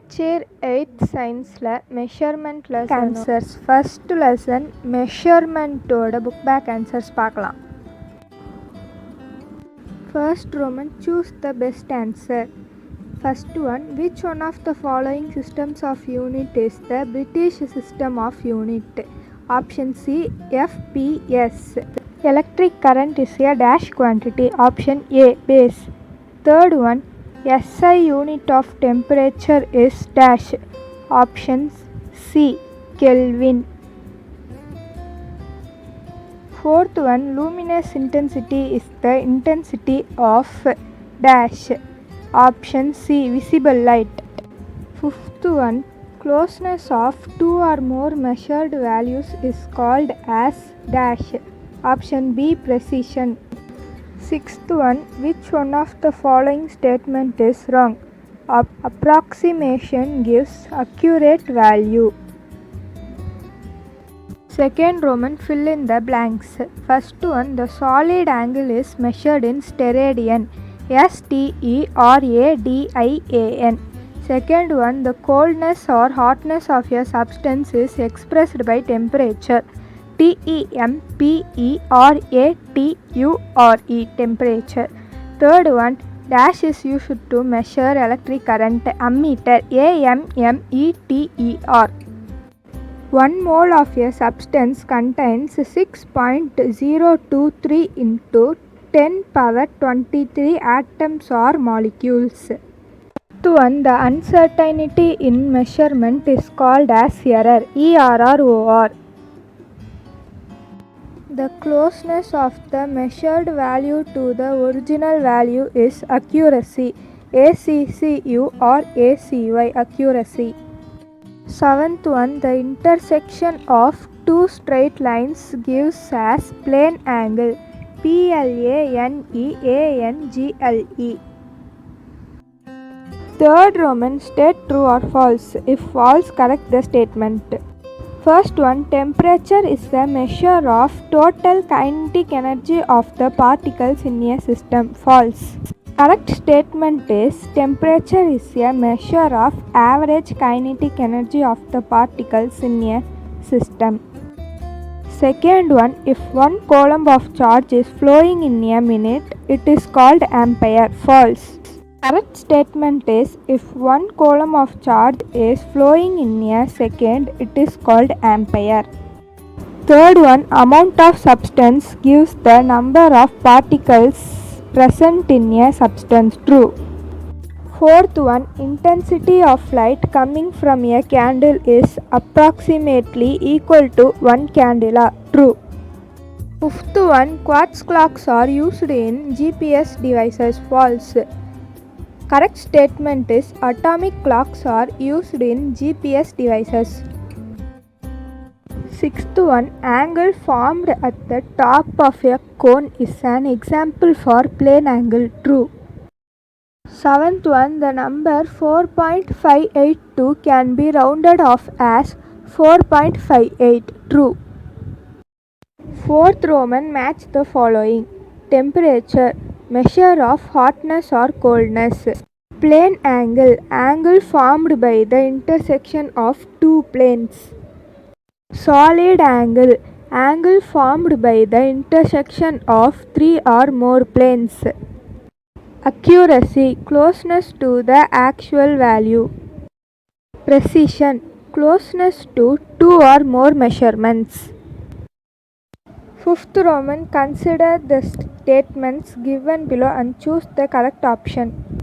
Chair 8th Science Measurement Lesson Answers. First lesson Measurement ஓட book back answers பார்க்கலாம். First Roman, choose the best answer. First one, which one of the following systems of unit is the British system of unit? Option C, FPS. Electric current is a dash quantity. Option A, base. Third one, SI unit of temperature is dash. Options C, Kelvin. Fourth one, luminous intensity is the intensity of dash. Option C, visible light. Fifth one, closeness of two or more measured values is called as dash. Option B, precision. Sixth one, which one of the following statement is wrong? Approximation gives accurate value. Second Roman, fill in the blanks. First one, the solid angle is measured in steradian. STERADIAN. Second one, the coldness or hotness of a substance is expressed by temperature. TEMPERATURE, temperature. Third one, dash is used to measure electric current. Ammeter, AMMETER. 1 mole of a substance contains 6.023 into 10 power 23 atoms or molecules. One, the uncertainty in measurement is called as error. ERROR. The closeness of the measured value to the original value is accuracy. ACCU or ACY, accuracy. Seventh one, the intersection of two straight lines gives as plane angle. PLANEANGLE. Third Roman, state true or false. If false, correct the statement. First one, temperature is a measure of total kinetic energy of the particles in a system. False. Correct statement is temperature is a measure of average kinetic energy of the particles in a system. Second one, if 1 coulomb of charge is flowing in a minute, it is called ampere. False. Correct statement is if 1 coulomb of charge is flowing in a second, it is called ampere. Third one, amount of substance gives the number of particles present in a substance. True. Fourth one, intensity of light coming from a candle is approximately equal to 1 candela. True. Fifth one, quartz clocks are used in GPS devices. False. Correct statement is atomic clocks are used in GPS devices. Sixth one, angle formed at the top of a cone is an example for plane angle. True. Seventh one, the number 4.582 can be rounded off as 4.58. True. Fourth Roman, match the following. Temperature, measure of hotness or coldness. Plane angle, angle formed by the intersection of two planes. Solid angle, angle formed by the intersection of 3 or more planes. Accuracy, closeness to the actual value. Precision, closeness to 2 or more measurements. Fifth Roman, consider the statements given below and choose the correct option.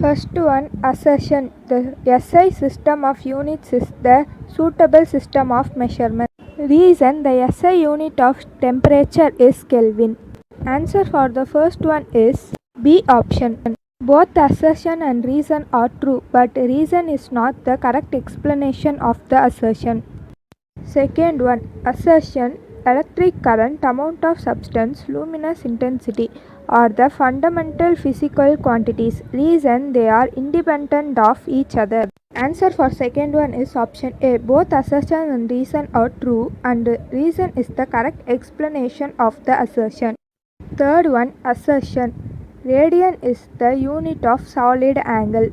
First one, assertion. The SI system of units is the suitable system of measurement. Reason, the SI unit of temperature is Kelvin. Answer for the first one is B option. Both assertion and reason are true, but reason is not the correct explanation of the assertion. Second one, assertion. Electric current, amount of substance, luminous intensity are the fundamental physical quantities. Reason, they are independent of each other. Answer for second one is option A. Both assertion and reason are true and reason is the correct explanation of the assertion. Third one, assertion. Radian is the unit of solid angle.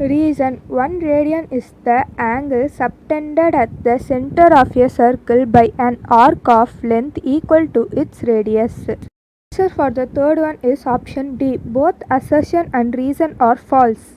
Reason: 1 radian is the angle subtended at the center of a circle by an arc of length equal to its radius. Answer for the third one is option D. Both assertion and reason are false.